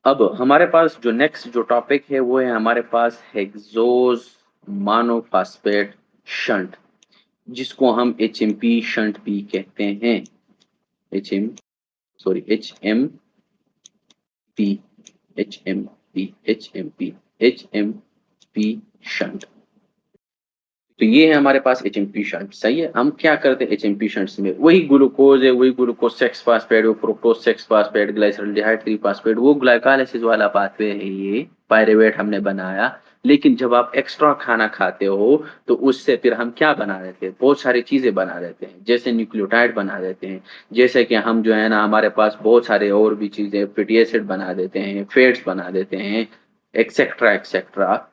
अब हमारे पास जो नेक्स्ट जो टॉपिक है वो है हमारे पास हेक्सोस मोनोफॉस्फेट शंट, जिसको हम एचएमपी शंट भी कहते हैं। HM sorry P H M P shunt. तो ये है हमारे पास एचएमपी शंट। सही है। हम क्या करते हैं एचएमपी शंट्स में, वही ग्लूकोज है, वही ग्लूकोज सेक्स फास्फेट, वो फ्रुक्टोज सेक्स फास्फेट, ग्लाइसरॉल्डिहाइड 3 फास्फेट, वो ग्लाइकोलाइसिस वाला पाथवे है, ये पायरेवेट हमने बनाया। लेकिन जब आप एक्स्ट्रा खाना खाते हो तो उससे फिर हम क्या बना देते हैं, बहुत सारी चीजें बना देते हैं, जैसे न्यूक्लियोटाइड बना देते हैं, जैसे कि हम जो है ना हमारे पास बहुत सारे और भी चीजें, फैटी एसिड बना देते हैं, फैट्स बना देते हैं, एक्सेट्रा एक्सेट्रा।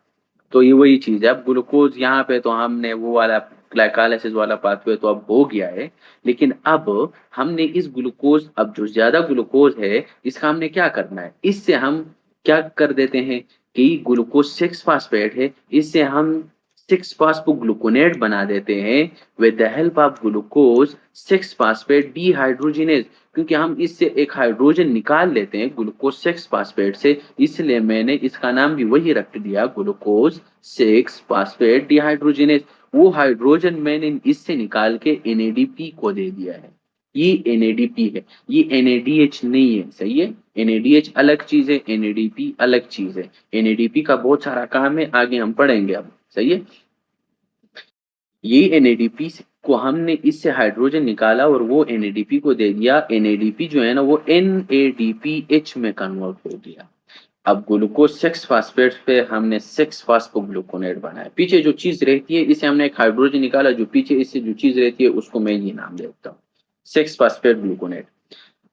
तो ये वही चीज है। अब ग्लूकोज यहाँ पे तो हमने वो वाला ग्लाइकोलाइसिस वाला पाथवे तो अब हो गया है, लेकिन अब हमने इस ग्लूकोज, अब जो ज्यादा ग्लूकोज है इसका हमने क्या करना है, इससे हम क्या कर देते हैं कि ग्लूकोज सिक्स फास्फेट है, इससे हम सिक्स फास्फोग्लूकोनेट बना देते हैं with the help of glucose six phosphate dehydrogenase. क्योंकि हम इससे एक हाइड्रोजन निकाल लेते हैं ग्लूकोज सिक्स फास्फेट से, इसलिए मैंने इसका नाम भी वही रख दिया, ग्लूकोज सिक्स फास्फेट डिहाइड्रोजिनेज। वो हाइड्रोजन मैंने इससे निकाल के एनएडीपी को दे दिया है। ये एनएडीपी है, ये एनएडीएच नहीं है। सही है। एनएडीएच अलग चीज है, एनएडीपी अलग चीज है। एनएडीपी का बहुत सारा काम है, आगे हम पढ़ेंगे अब। सही है। ये एनएडीपी को हमने इससे हाइड्रोजन निकाला और वो एनएडीपी को दे दिया। एनएडीपी जो है ना वो एनएडीपीएच में कन्वर्ट हो गया। अब ग्लूकोज सिक्स फास्फेट पे हमने सिक्स फास्फोग्लूकोनेट बनाया। पीछे जो चीज रहती है इसे हमने एक हाइड्रोजन निकाला, जो पीछे इससे जो चीज रहती है उसको मैं ये नाम देता हूँ, सिक्स फास्फेट ग्लूकोनेट।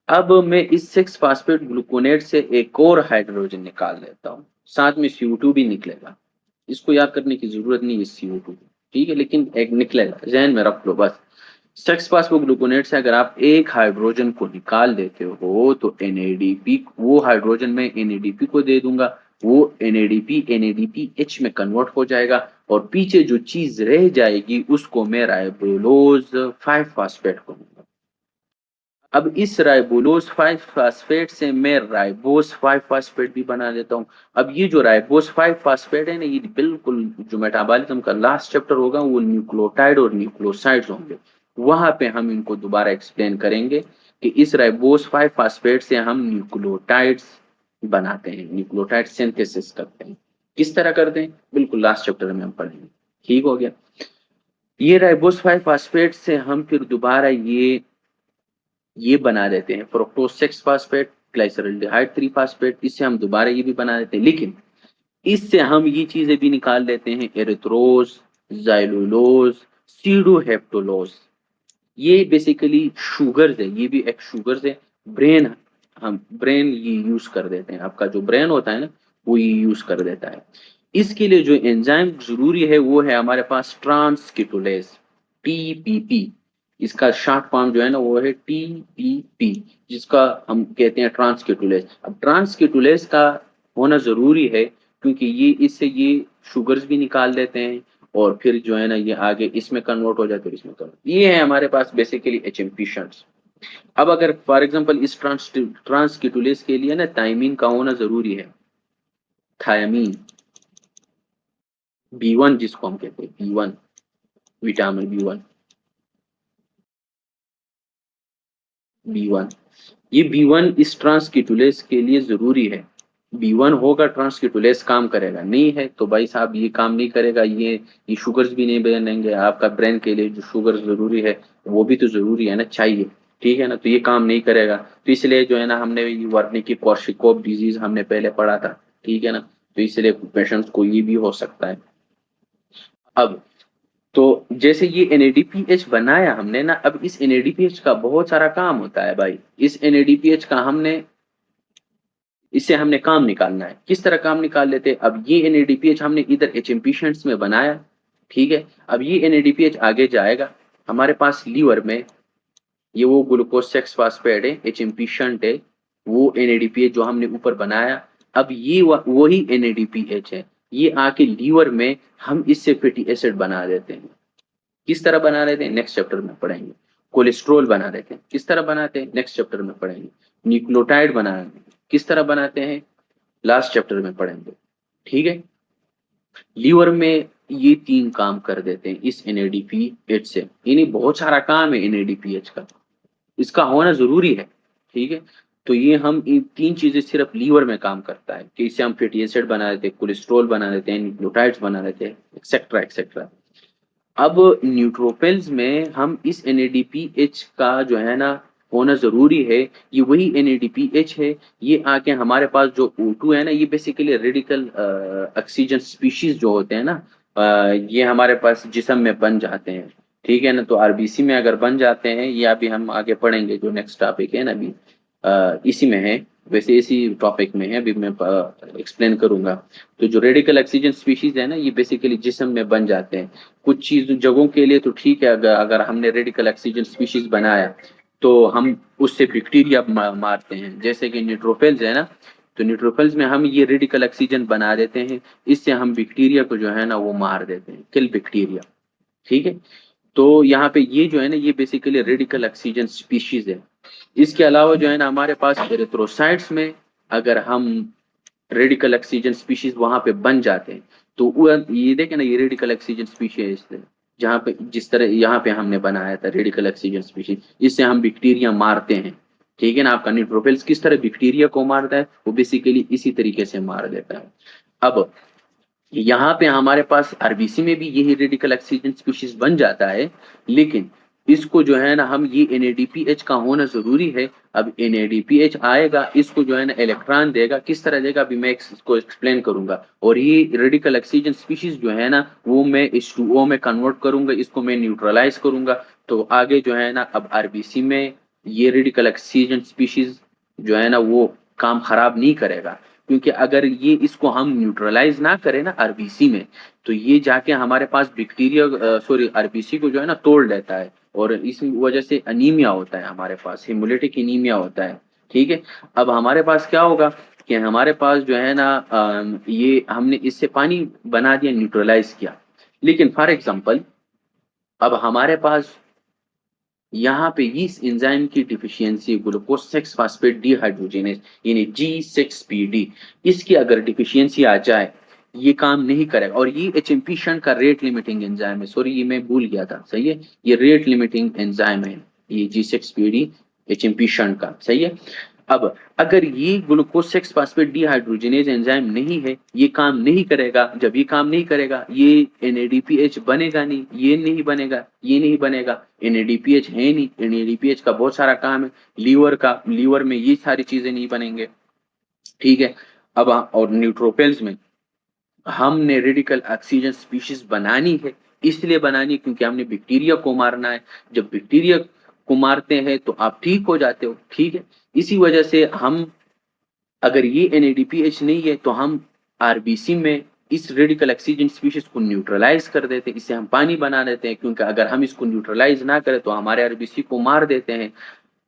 अब मैं इस सिक्स फास्फेट ग्लूकोनेट से एक और हाइड्रोजन निकाल लेता हूँ, साथ में CO2 भी निकलेगा। इसको याद करने की जरूरत नहीं है CO2, ठीक है, लेकिन एक निकलेगा, जहन में रख लो बस। सेक्स फास्फोग्लूकोनेट से अगर आप एक हाइड्रोजन को निकाल देते हो तो एनएडीपी, वो हाइड्रोजन में एनएडीपी को दे दूंगा, वो एनएडीपी एनएडीपी में कन्वर्ट हो जाएगा, और पीछे जो चीज रह जाएगी उसको मैं राइबोलोज 5 फास्फेट कहूंगा। अब इस राइबोलोज 5 फास्फेट से मैं राइबोस 5 फास्फेट भी बना देता हूँ। अब ये जो राइबोस 5 फास्फेट है ना, ये बिल्कुल जो मेटाबॉलिज्म का लास्ट चैप्टर होगा वो न्यूक्लियोटाइड और न्यूक्लियोसाइड्स होंगे, वहां पे हम इनको दोबारा एक्सप्लेन करेंगे कि इस राइबोस 5 फास्फेट से हम न्यूक्लियोटाइड्स बनाते हैं, न्यूक्लियोटाइड सिंथेसिस करते हैं। किस तरह करते हैं बिल्कुल लास्ट चैप्टर में हम पढ़ेंगे। ठीक हो गया। ये राइबोस 5 फास्फेट से हम फिर दोबारा ये बना देते हैं फ्रुक्टोज 6 फास्फेट, ग्लाइसरॉल्डिहाइड 3 फास्फेट, इससे हम दोबारा ये भी बना देते हैं। लेकिन इससे हम ये चीजें भी निकाल लेते हैं, एरिथ्रोज, जाइलुलोज, सीडोहेप्टोलोज। ये बेसिकली शुगर्स है, ये भी एक शुगर्स है। ब्रेन, हम ब्रेन ये यूज कर देते हैं, आपका जो ब्रेन होता है ना वो ये यूज कर देता है। इसके लिए जो एंजाइम जरूरी है वो है हमारे पास ट्रांसकीटोलेज, TPP। इसका शॉर्ट फॉर्म जो है ना वो है TPP, जिसका हम कहते हैं ट्रांसकीटोलेज। अब ट्रांसकीटोलेज का होना जरूरी है क्योंकि ये इससे ये शुगर्स भी निकाल देते हैं, और फिर जो है ना ये आगे इसमें कन्वर्ट हो जाते हैं, इसमें कन्वर्ट। ये है हमारे पास बेसिकली एचएमपी शंट्स। अब अगर फॉर एग्जांपल इस ट्रांसकीटोलेज के लिए ना थायमीन का होना जरूरी है, थायमीन B1 जिसको हम कहते हैं B1, विटामिन B1, ये B1 इस ट्रांसकीटोलेज के लिए जरूरी है। B1 होगा ट्रांसकीटोलेज काम करेगा, नहीं है तो भाई साहब ये काम नहीं करेगा। ये शुगर्स भी नहीं बनेंगे, आपका ब्रेन के लिए जो शुगर जरूरी है वो भी तो जरूरी है ना, चाहिए। ठीक है ना, तो ये काम नहीं करेगा। तो इसलिए जो है ना हमने वर्निकी कॉर्शिकोव डिजीज हमने पहले पढ़ा था। ठीक है ना, तो इसलिए पेशेंट्स को ये भी हो सकता है। अब तो जैसे ये NADPH बनाया हमने ना, अब इस NADPH का बहुत सारा काम होता है भाई। इस NADPH का हमने, इससे हमने काम निकालना है। किस तरह काम निकाल लेते हैं, अब ये NADPH हमने इधर HM पेशेंट्स में बनाया। ठीक है। अब ये NADPH आगे जाएगा हमारे पास लीवर में, ये वो ग्लूकोज सिक्स फास्फेट है, HM शंट है, वो NADPH जो हमने ऊपर बनाया। अब ये वही NADPH है, ये आके लीवर में हम इससे फैटी एसिड बना देते हैं। किस तरह बना लेते हैं नेक्स्ट चैप्टर में पढ़ेंगे। कोलेस्ट्रॉल बना देते हैं, किस तरह बनाते हैं नेक्स्ट चैप्टर में पढ़ेंगे। न्यूक्लियोटाइड बना, किस तरह बनाते हैं लास्ट चैप्टर में पढ़ेंगे, ठीक है। लीवर में ये 3 काम कर देते हैं इस NADPH से, यानी बहुत सारा काम है NADPH का, इसका होना ज़रूरी है, ठीक है। तो ये हम ये 3 चीज़ें सिर्फ़ लीवर में काम करता है कि इससे हम फैटी एसिड बना देते हैं, कोलेस्ट्रॉल बना देते हैं, न्यूक्लियोटाइड्स बना देते हैं, एक्सेट्रा, एक्सेट्रा। अब न्यूट्रोफिल्स में हम इस NADPH का जो है ना होना ज़रूरी है, ये वही NADPH है, ये आके हमारे पास जो O2 है ना, ये बेसिकली रेडिकल ऑक्सीजन स्पीशीज़ जो होते हैं ना, ये हमारे पास जिस्म में बन जाते हैं, ठीक है ना? तो आरबीसी में अगर बन जाते हैं, ये अभी हम आगे पढ़ेंगे जो नेक्स्ट टॉपिक है ना अभी, इसी में है, वैसे इसी टॉपिक में है, अभी मैं एक्सप्लेन करूँगा। तो जो रेडिकल ऑक्सीजन स्पीशीज़ है ना, ये बेसिकली जिस्म में बन जाते हैं। कुछ चीज़ जगहों के लिए तो ठीक है, अगर हमने रेडिकल ऑक्सीजन स्पीशीज़ बनाया, तो हम उससे बैक्टीरिया मारते हैं, जैसे कि न्यूट्रोफिल्स है ना, तो न्यूट्रोफिल्स में हम ये रेडिकल ऑक्सीजन बना देते हैं, इससे हम बैक्टीरिया को जो है ना वो मार देते हैं, किल बैक्टीरिया, ठीक है। तो यहाँ पे ये जो है ना, ये बेसिकली रेडिकल ऑक्सीजन स्पीशीज़ है। इसके अलावा जो है ना हमारे पास एरिथ्रोसाइट्स में अगर हम रेडिकल ऑक्सीजन स्पीशीज वहां पे बन जाते हैं, तो ये देखें ना, ये रेडिकल ऑक्सीजन स्पीशीज है, जहाँ पे जिस तरह यहाँ पे हमने बनाया था रेडिकल ऑक्सीजन स्पीशीज, इससे हम बैक्टीरिया मारते हैं, ठीक है ना। आपका न्यूट्रोफिल्स किस तरह बैक्टीरिया को मारता है, वो बेसिकली इसी तरीके से मार देता है। अब यहाँ पे हमारे पास आरबीसी में भी यही रेडिकल ऑक्सीजन स्पीशीज बन जाता है, लेकिन इसको जो है ना हम ये NADPH का होना जरूरी है। अब NADPH आएगा, इसको जो है ना इलेक्ट्रॉन देगा, किस तरह देगा अभी मैं इसको एक्सप्लेन करूंगा। और ये रेडिकल ऑक्सीजन स्पीशीज जो है ना, वो मैं H2O में कन्वर्ट करूंगा, इसको मैं न्यूट्रलाइज करूंगा। तो आगे जो है ना अब आरबीसी में ये रेडिकल ऑक्सीजन स्पीशीज जो है ना वो काम खराब नहीं करेगा, क्योंकि अगर ये इसको हम न्यूट्रलाइज ना करें ना आरबीसी में, तो ये जाके हमारे पास बैक्टीरिया सॉरी आरबीसी को जो है ना तोड़ लेता है, और इस वजह से अनीमिया होता है, हमारे पास हेमोलिटिक एनीमिया होता है, ठीक है। अब हमारे पास क्या होगा कि हमारे पास जो है ना ये हमने इससे पानी बना दिया, न्यूट्रलाइज किया, लेकिन फॉर एग्जाम्पल अब हमारे पास यहाँ पे इस एंजाइम की डिफिशियंसी ग्लूकोज 6 फास्फेट डिहाइड्रोजिनेज यानी G6PD, इसकी अगर डिफिशियंसी आ जाए, ये काम नहीं करेगा। और ये HMP शंट का रेट लिमिटिंग एंजाइम है, सॉरी ये मैं भूल गया था, सही है, ये रेट लिमिटिंग एंजाइम है, ये G6PD HMP शंट का, सही है। अब अगर ये ग्लूकोज 6 फास्फेट डिहाइड्रोजिनेज एंजाइम नहीं है, ये काम नहीं करेगा, जब ये काम नहीं करेगा, ये NADPH बनेगा नहीं, ये नहीं बनेगा, ये नहीं बनेगा, NADPH है नहीं, NADPH का बहुत सारा काम है लीवर का, लीवर में ये सारी चीजें नहीं बनेंगे, ठीक है। अब और न्यूट्रोफिल्स में हमने रेडिकल ऑक्सीजन स्पीशीज बनानी है, इसलिए बनानी क्योंकि हमने बैक्टीरिया को मारना है। जब बैक्टीरिया को मारते हैं तो आप ठीक हो जाते हो, ठीक है। इसी वजह से हम अगर ये NADPH नहीं है, तो हम आरबीसी में इस रेडिकल ऑक्सीजन स्पीशीज को न्यूट्रलाइज कर देते हैं, इससे हम पानी बना देते हैं, क्योंकि अगर हम इसको न्यूट्रलाइज ना करें तो हमारे आरबीसी को मार देते हैं।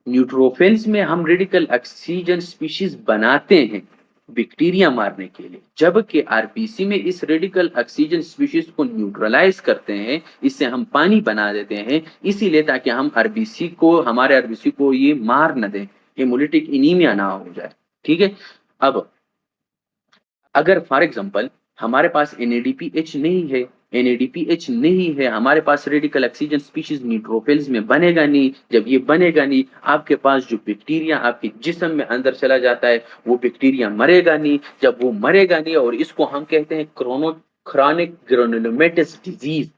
न्यूट्रोफिल्स में हम रेडिकल ऑक्सीजन स्पीशीज बनाते हैं बैक्टीरिया मारने के लिए, जबकि आरबीसी में इस रेडिकल ऑक्सीजन स्पीशीज को न्यूट्रलाइज करते हैं, इससे हम पानी बना देते हैं, इसीलिए ताकि हम आरबीसी को, हमारे आरबीसी को ये मार न दें, हेमोलिटिक एनीमिया ना हो जाए, ठीक है। अब अगर फॉर एग्जांपल हमारे पास NADPH नहीं है, NADPH नहीं है, हमारे पास रेडिकल ऑक्सीजन स्पीशीज न्यूट्रोफिल्स में बनेगा नहीं, जब ये बनेगा नहीं, आपके पास जो बैक्टीरिया आपके जिस्म में अंदर चला जाता है, वो बैक्टीरिया मरेगा नहीं। जब वो मरेगा नहीं, और इसको हम कहते हैं क्रोनिक ग्रेनुलोमेटस डिजीज,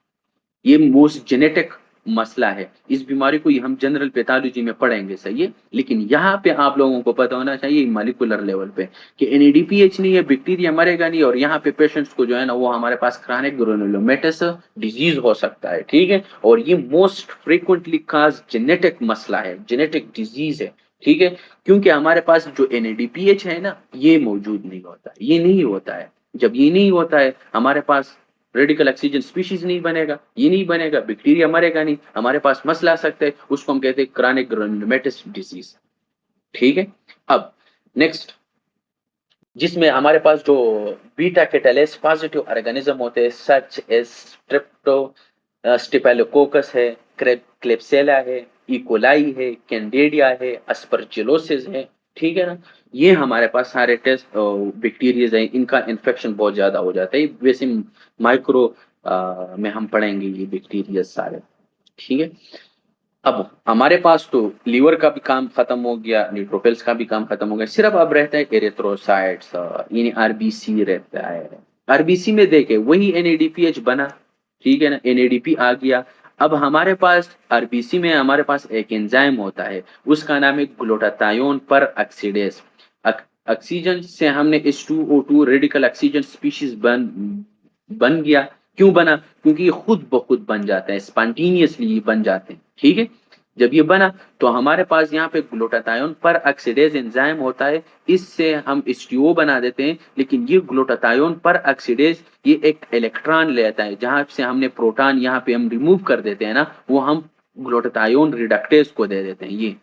ये मोस्ट जेनेटिक मसला है, इस बीमारी को हम जनरल पैथोलॉजी में पढ़ेंगे, सही है। लेकिन यहाँ पे आप लोगों को पता होना चाहिए मॉलिक्यूलर लेवल पे कि NADPH नहीं है, बैक्टीरिया मरेगा नहीं, और यहाँ पे पेशेंट्स को जो है ना वो हमारे पास क्रोनिक ग्रेनुलोमेटस डिजीज हो सकता है, ठीक है। और ये मोस्ट फ्रीक्वेंटली काज जेनेटिक मसला है, जेनेटिक डिजीज है, ठीक है। क्योंकि हमारे पास जो NADPH है ना, ये मौजूद नहीं होता, ये नहीं होता है। जब ये नहीं होता है, हमारे पास रेडिकल ऑक्सीजन स्पीशीज नहीं बनेगा, ये नहीं बनेगा, बैक्टीरिया मरेगा नहीं, हमारे पास मसला आ सकता है, उसको हम कहते हैं क्रोनिक ग्रेनुलोमेटस डिजीज, ठीक है। अब नेक्स्ट, जिसमें हमारे पास जो बीटा कैटालेस पॉजिटिव ऑर्गेनिज्म होते हैं, सच एज स्ट्रेप्टो स्टेफिलोकोकस है, क्लेप्सेला है, इकोलाई है, कैंडेडिया है, अस्परजिलोसिस है, ठीक है ना? ये हमारे पास सारे टेस्ट बैक्टीरियाज़ हैं, इनका इन्फेक्शन बहुत ज़्यादा हो जाता है। वैसे माइक्रो में हम पढ़ेंगे ये बैक्टीरियाज़ सारे, ठीक है? अब हमारे पास तो लीवर का भी काम खत्म हो गया, न्यूट्रोफिल्स का भी काम खत्म हो गया, सिर्फ अब रहता है एरिथ्रोसाइट्स यानी आरबीसी रहता है। आरबीसी में देखें वही एनएडीपीएच बना, ठीक है ना? एनएडीपी आ गया। अब हमारे पास आरबीसी में हमारे पास एक एंजाइम होता है, उसका नाम है ग्लूटाथायोन पर ऑक्सीडेज। ऑक्सीजन से हमने H2O2 रेडिकल ऑक्सीजन स्पीशीज बन गया। क्यों बना? क्योंकि ये खुद ब खुद बन जाते हैं, स्पॉन्टेनियसली ये बन जाते हैं, ठीक है? जब ये बना तो हमारे पास यहाँ पे ग्लूटाथायोन पर ऑक्सीडेज एंजाइम होता है, इससे हम H2O बना देते हैं। लेकिन ये ग्लूटाथायोन पर ऑक्सीडेज ये एक इलेक्ट्रॉन लेता है, जहां से हमने प्रोटॉन यहाँ पे हम रिमूव कर देते हैं ना, वो हम ग्लूटाथायोन रिडक्टेज को दे देते हैं।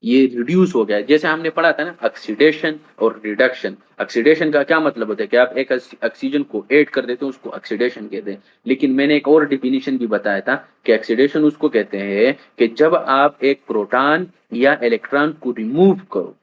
ये रिड्यूस हो गया है। जैसे हमने पढ़ा था ना ऑक्सीडेशन और रिडक्शन। ऑक्सीडेशन का क्या मतलब होता है कि आप एक ऑक्सीजन को ऐड कर देते हो, उसको ऑक्सीडेशन कहते हैं। लेकिन मैंने एक और डिफिनीशन भी बताया था कि ऑक्सीडेशन उसको कहते हैं कि जब आप एक प्रोटॉन या इलेक्ट्रॉन को रिमूव करो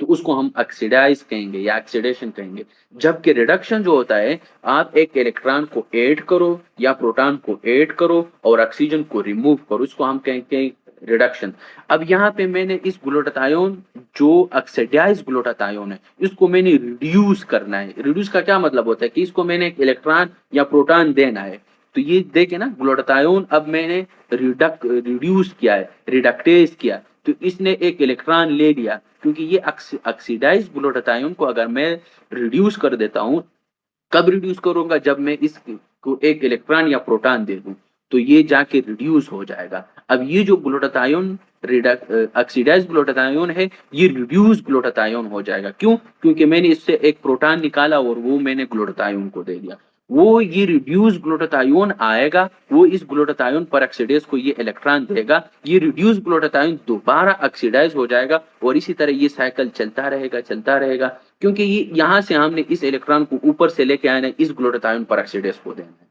तो उसको हम ऑक्सीडाइज कहेंगे या ऑक्सीडेशन कहेंगे। जबकि रिडक्शन जो होता है, आप एक इलेक्ट्रॉन को ऐड करो या प्रोटॉन को ऐड करो और ऑक्सीजन को रिमूव करो, उसको हम कहेंगे रिडक्शन। अब यहाँ पे मैंने इस ग्लूटाथायोन जो ऑक्सीडाइज ग्लूटाथायोन है, इसको मैंने रिड्यूस करना है। रिड्यूस का क्या मतलब होता है कि इसको मैंने एक इलेक्ट्रॉन या प्रोटॉन देना है। तो ये देखे ना ग्लूटाथायोन अब मैंने रिड्यूस किया है, रिडक्टेज किया, तो इसने एक इलेक्ट्रॉन ले लिया। क्योंकि ये ऑक्सीडाइज ग्लूटाथायोन को अगर मैं रिड्यूस कर देता हूं, कब रिड्यूस करूंगा? जब मैं इसको एक इलेक्ट्रॉन या प्रोटॉन दे दूं, तो ये जाके रिड्यूस हो जाएगा। अब ये जो ग्लूटाथायोन ऑक्सीडाइज ग्लूटाथायोन है, ये रिड्यूस ग्लूटाथायोन हो जाएगा। क्यों? क्योंकि मैंने इससे एक प्रोटॉन निकाला और वो मैंने ग्लूटाथायोन को दे दिया। वो ये रिड्यूस ग्लूटाथायोन आएगा, वो इस ग्लूटाथायोन पर ऑक्सीडेज को ये इलेक्ट्रॉन देगा, ये रिड्यूस ग्लूटाथायोन दोबारा ऑक्सीडाइज हो जाएगा और इसी तरह ये साइकिल चलता रहेगा। क्योंकि ये यहाँ से हमने इस इलेक्ट्रॉन को ऊपर से लेके आना है, इस ग्लूटाथायोन पर ऑक्सीडेज को देना है,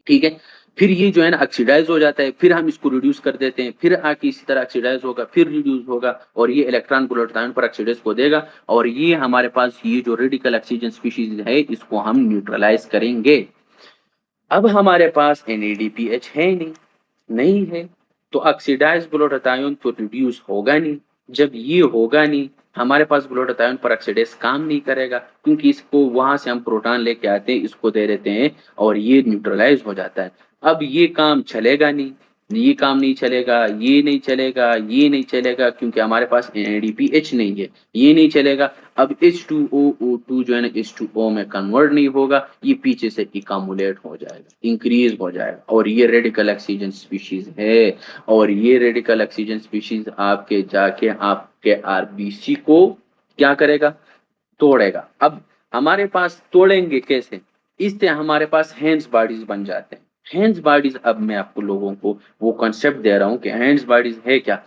ठीक है? फिर ये जो है ना ऑक्सीडाइज हो जाता है, फिर हम इसको रिड्यूस कर देते हैं, फिर आके इसी तरह ऑक्सीडाइज होगा, फिर रिड्यूस होगा और ये इलेक्ट्रॉन ग्लूटाथायोन पर ऑक्सीडेज को देगा। और ये हमारे पास ये जो रेडिकल ऑक्सीजन स्पीशीज है, इसको हम न्यूट्रलाइज करेंगे। अब हमारे पास NADPH है नहीं है, तो ऑक्सीडाइज ग्लूटाथायोन तो रिड्यूस होगा नहीं। जब ये होगा नहीं, हमारे पास ग्लूटाथायोन पर ऑक्सीडेज काम नहीं करेगा, क्योंकि इसको वहां से हम प्रोटॉन लेके आते हैं, इसको दे देते हैं और ये न्यूट्रलाइज हो जाता है। अब ये काम चलेगा नहीं, ये काम नहीं चलेगा, ये नहीं चलेगा, ये नहीं चलेगा, क्योंकि हमारे पास NADPH नहीं है, ये नहीं चलेगा। अब H2O2 जो है ना H2O में कन्वर्ट नहीं होगा, ये पीछे से इकामुलेट हो जाएगा, इंक्रीज हो जाएगा और ये रेडिकल ऑक्सीजन स्पीशीज है। और ये रेडिकल ऑक्सीजन स्पीशीज आपके जाके आपके आरबीसी को क्या करेगा? तोड़ेगा। अब हमारे पास तोड़ेंगे कैसे? इससे हमारे पास हैंड्स बॉडीज बन जाते हैं। हैंड्स बॉडीज, अब मैं आपको लोगों को वो कॉन्सेप्ट दे रहा हूं कि हैंड्स बॉडीज है क्या।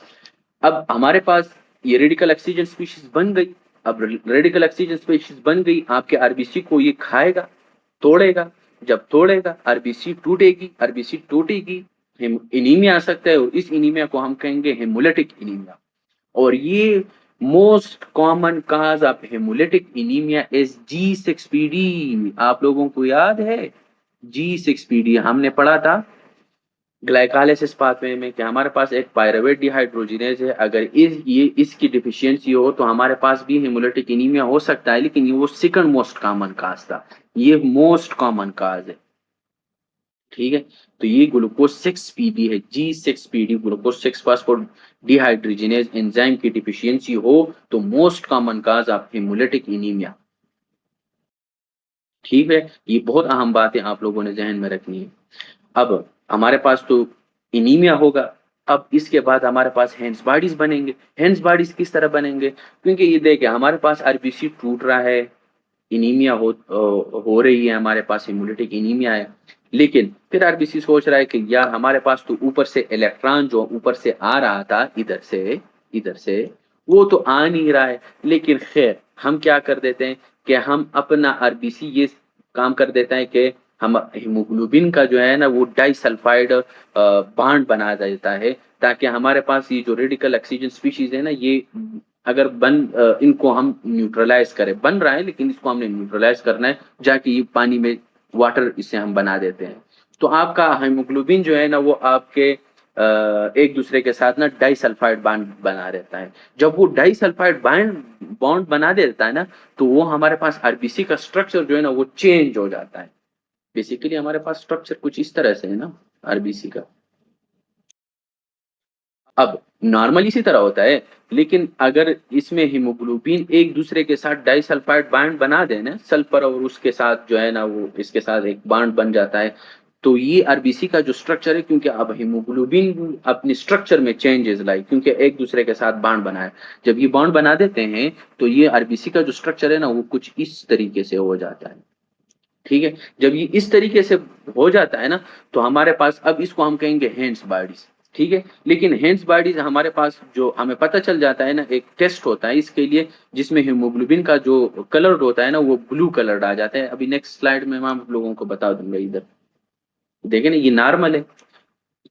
अब हमारे पास ये रेडिकल ऑक्सीजन स्पीशीज बन गई। अब रेडिकल ऑक्सीजन स्पीशीज बन गई, आपके आरबीसी को ये खाएगा, तोड़ेगा। जब तोड़ेगा, आरबीसी टूटेगी, आरबीसी टूटेगी, एनीमिया आ सकता है और इस एनीमिया को हम कहेंगे हेमोलिटिक एनीमिया। और ये most common cause of haemolytic anaemia is G6PD। आप लोगों को याद है G6PD? हमने पढ़ा था ग्लाइकोलाइसिस पाथवे में कि हमारे पास एक पायरुवेट डिहाइड्रोजिनेज है, अगर इसकी डिफिशियंसी हो तो हमारे पास भी हेमोलिटिक एनीमिया हो सकता है। लेकिन ये वो सेकंड मोस्ट कॉमन काज था, ये मोस्ट कॉमन काज है, ठीक है? तो ये ग्लूकोज 6PD है, G6PD, glucose 6 phosphor dehydrogenase enzyme की डिफिशियंसी हो तो most common cause of haemolytic anaemia, ठीक है? ये बहुत अहम बात है, आप लोगों ने जहन में रखनी है। अब हमारे पास तो एनीमिया होगा। अब इसके बाद हमारे पास हैंड्स बॉडीज बनेंगे। हैंड्स बॉडीज किस तरह बनेंगे? क्योंकि ये देखिए हमारे पास आरबीसी टूट रहा है, एनीमिया हो रही है, हमारे पास हेमोलिटिक एनीमिया है। लेकिन फिर आरबीसी सोच रहा है कि यार हमारे पास तो ऊपर से इलेक्ट्रॉन जो ऊपर से आ रहा था, इधर से वो तो आ नहीं रहा है। लेकिन खैर हम क्या कर देते हैं कि हम अपना आरबीसी ये काम कर देता है कि हम हीमोग्लोबिन का जो है ना वो डाइसल्फाइड बॉन्ड बना देता है, ताकि हमारे पास ये जो रेडिकल ऑक्सीजन स्पीशीज है ना, ये अगर इनको हम न्यूट्रलाइज करें, बन रहा है लेकिन इसको हमने न्यूट्रलाइज करना है, जाके ये पानी में वाटर इसे हम बना देते हैं, तो आपका हीमोग्लोबिन जो है ना वो आपके एक दूसरे के साथ ना डाइसल्फाइड बॉन्ड बना रहता है। जब वो डाइसल्फाइड बॉन्ड बना देता है ना, तो वो हमारे पास आरबीसी का स्ट्रक्चर जो है ना वो चेंज हो जाता है। बेसिकली हमारे पास स्ट्रक्चर कुछ इस तरह से है ना आरबीसी का। अब नॉर्मल इसी तरह होता है, लेकिन अगर इसमें हीमोग्लोबिन एक दूसरे के साथ डाइसल्फाइड बॉन्ड बना दे ना, सल्फर और उसके साथ जो है ना वो इसके साथ एक बॉन्ड बन जाता है, तो ये आरबीसी का जो स्ट्रक्चर है, क्योंकि अब हीमोग्लोबिन अपनी स्ट्रक्चर में चेंजेस लाई, क्योंकि एक दूसरे के साथ बॉन्ड बनाए, जब ये बॉन्ड बना देते हैं तो ये आरबीसी का जो स्ट्रक्चर है ना वो कुछ इस तरीके से हो जाता है। ठीक है, जब ये इस तरीके से हो जाता है ना, तो हमारे पास अब इसको हम कहेंगे हैंड्स बॉडीज। ठीक है, लेकिन हैंड्स बॉडीज हमारे पास जो हमें पता चल जाता है ना, एक टेस्ट होता है इसके लिए, जिसमें हीमोग्लोबिन का जो कलर होता है ना वो ब्लू कलर आ जाता है। अभी नेक्स्ट स्लाइड में मैं आप लोगों को बता दूंगा। इधर देखें ना, ये नॉर्मल है।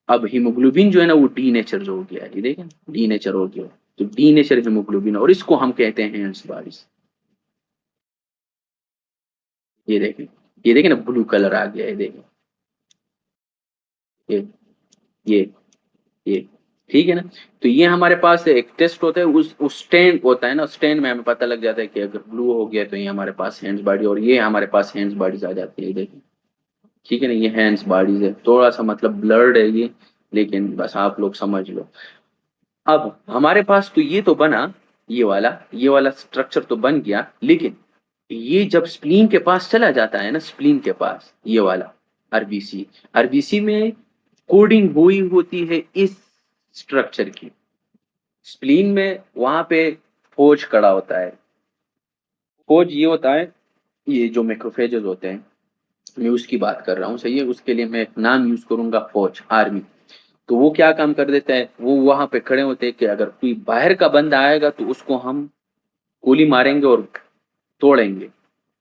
अब हीमोग्लोबिन जो है ना वो डी नेचर हो गया है, ये देखें डी नेचर हो गया, तो डी नेचर हीमोग्लोबिन, और इसको हम कहते हैं हैंड्स बॉडीज। ये देखें, ये देखें ना ब्लू कलर आ गया है, देखें ये ये ये ठीक है ना। तो ये हमारे पास एक टेस्ट होता है, उस स्टैंड होता है ना, स्टैंड में हमें पता लग जाता है कि अगर ब्लू हो गया तो ये हमारे पास हैंड्स बॉडी, और ये हमारे पास हैंड्स बॉडीज आ जाती है, देखिए। ठीक है ना, ये हैंड्स बॉडीज है, थोड़ा सा मतलब ब्लर्ड है ये, लेकिन बस आप लोग समझ लो। अब हमारे पास तो ये तो बना, ये वाला स्ट्रक्चर तो बन गया, लेकिन ये जब स्प्लीन के पास चला जाता है ना, स्प्लीन के पास ये वाला आरबीसी, आरबीसी में कोडिंग हुई होती है इस स्ट्रक्चर की। स्प्लीन में वहां पे फौज खड़ा होता है। फौज ये होता है, ये जो मैक्रोफेजेस होते हैं, मैं उसकी बात कर रहा हूँ, सही है, उसके लिए मैं एक नाम यूज करूंगा, फौज, आर्मी। तो वो क्या काम कर देता है, वो वहां पे खड़े होते हैं कि अगर कोई बाहर का बंदा आएगा तो उसको हम गोली मारेंगे और तोड़ेंगे।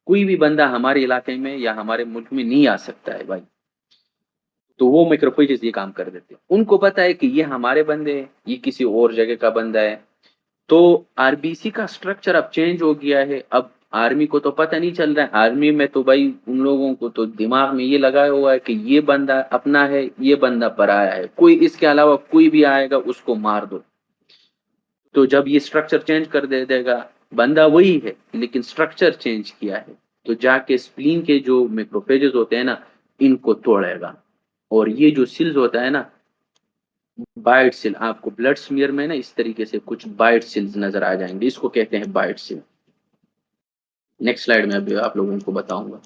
कोई भी बंदा हमारे इलाके में या हमारे मुल्क में नहीं आ सकता है भाई। तो वो मैक्रोफेजेस ये काम कर देते हैं, उनको पता है कि ये हमारे बंदे हैं, ये किसी और जगह का बंदा है। तो आरबीसी का स्ट्रक्चर अब चेंज हो गया है। अब आर्मी को तो पता नहीं चल रहा है, आर्मी में तो भाई उन लोगों को तो दिमाग में ये लगाया हुआ है कि ये बंदा अपना है, ये बंदा पराया है, कोई इसके अलावा कोई भी आएगा उसको मार दो। तो जब ये स्ट्रक्चर चेंज कर दे देगा, बंदा वही है लेकिन स्ट्रक्चर चेंज किया है, तो जाके स्प्लीन के जो मैक्रोफेजेस होते हैं ना, इनको तोड़ेगा। और ये जो सिल्स होता है ना, बाइट सेल, आपको ब्लड स्मीयर में ना इस तरीके से कुछ बाइट सेल्स नजर आ जाएंगे, इसको कहते हैं बाइट सेल। नेक्स्ट स्लाइड में अभी आप लोगों को बताऊंगा,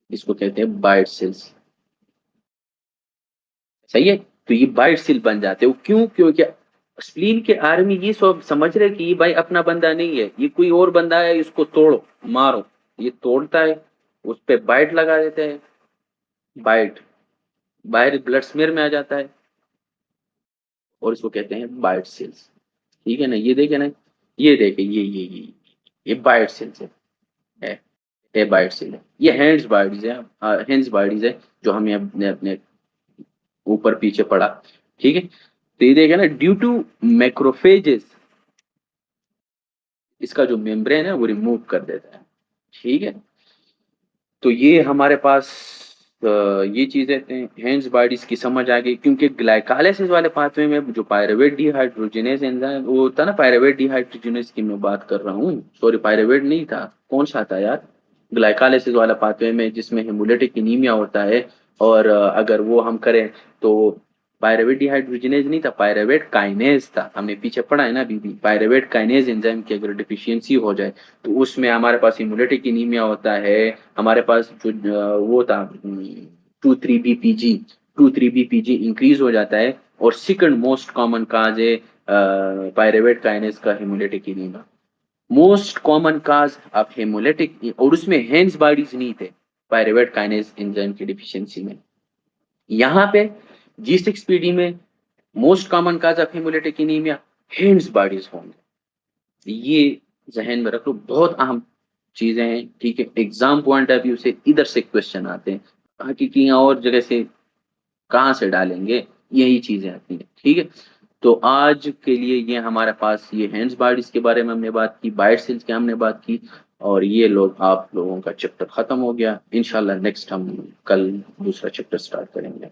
इसको कहते हैं बाइट सेल्स। सही है, तो ये बाइट सेल बन जाते हैं, क्यों? क्योंकि स्प्लीन के आर्मी ये सब समझ रहे कि ये भाई अपना बंदा नहीं है, ये कोई और बंदा है, इसको तोड़ो मारो। ये तोड़ता है, उस पे बाइट लगा देते हैं, बाइट बाहर ब्लड स्मेयर में आ जाता है, और इसको कहते हैं बाइट सेल्स। ठीक है ना, ये देखे ना, ये देखे, ये बाइट सेल्स है, ये बाइट सेल है, ये हैंड्स बॉडीज है, हैंड्स बॉडीज है, जो हमें अपने अपने ऊपर पीछे पड़ा। ठीक है, तो ये देखे ना, ड्यू टू मैक्रोफेजेस इसका जो मेम्ब्रेन है वो रिमूव कर देता है। ठीक है, तो ये हमारे पास ये चीजें हैंड्स बॉडीज की समझ आ गई, क्योंकि ग्लाइकोलाइसिस वाले पाथवे में जो पायरुवेट डिहाइड्रोजिनेज एंजाइम वो होता है ना, पायरुवेट डिहाइड्रोजिनेज की मैं बात कर रहा हूँ, सॉरी पायरुवेट नहीं था, कौन सा था यार, ग्लाइकोलाइसिस वाला पाथवे में जिसमें हेमोलिटिक एनीमिया होता है, और अगर वो हम करें तो पायरुवेट डिहाइड्रोजिनेज नहीं था, पायरुवेट काइनेज था, हमने पीछे पढ़ा है ना अभी भी, पायरुवेट काइनेज एंजाइम की अगर डिफिशियंसी हो जाए तो उसमें हमारे पास हेमोलिटिक एनीमिया होता है। हमारे पास जो वो था 2,3-बीपीजी, 2,3-बीपीजी इंक्रीज हो जाता है, और सेकंड मोस्ट कॉमन काज है पायरुवेट काइनेज का haemolytic anaemia, most common cause of haemolytic, और उसमें हैंड्स बॉडीज नहीं थे पायरुवेट काइनेज एंजाइम की डिफिशियंसी में। यहाँ पे G6PD में most common cause of haemolytic anaemia hands bodies होंगे। ये जहन में रख लो, बहुत अहम चीजें हैं। ठीक है, एग्जाम पॉइंट ऑफ व्यू से इधर से क्वेश्चन आते हैं, बाकी की और जगह से कहाँ से डालेंगे, यही चीजें आती हैं। ठीक है, तो आज के लिए ये हमारे पास ये हैंड्स बॉडीज के बारे में हमने बात की, बाइट सेल्स की हमने बात की, और ये लोग आप लोगों का चैप्टर खत्म हो गया। इंशाल्लाह नेक्स्ट हम कल दूसरा चैप्टर स्टार्ट करेंगे।